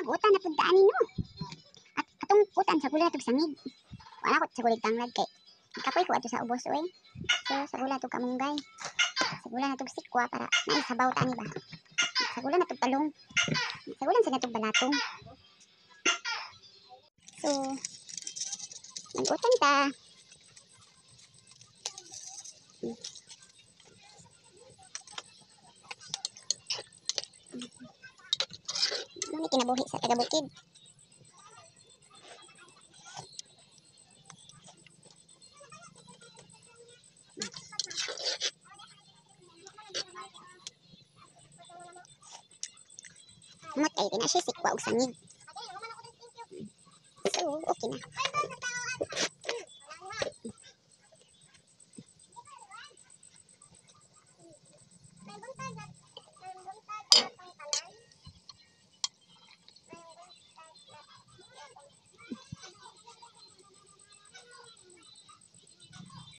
Butan na pud ani no. At atong butan sa gula tug sangig. Wala ko sa gulig tanglad kay kapoy ko ato sa ubos oy. So sa gula tug kamunggay. Sa gula na tug sikwa para naisabaw ta ani ba. Sa gula na tug talong. Sa gula sa natug balatong. So mag-utan ta. Ano kinabuhi sa taga-bukid? Matay din na siya sikwa og sangig. So, okay na.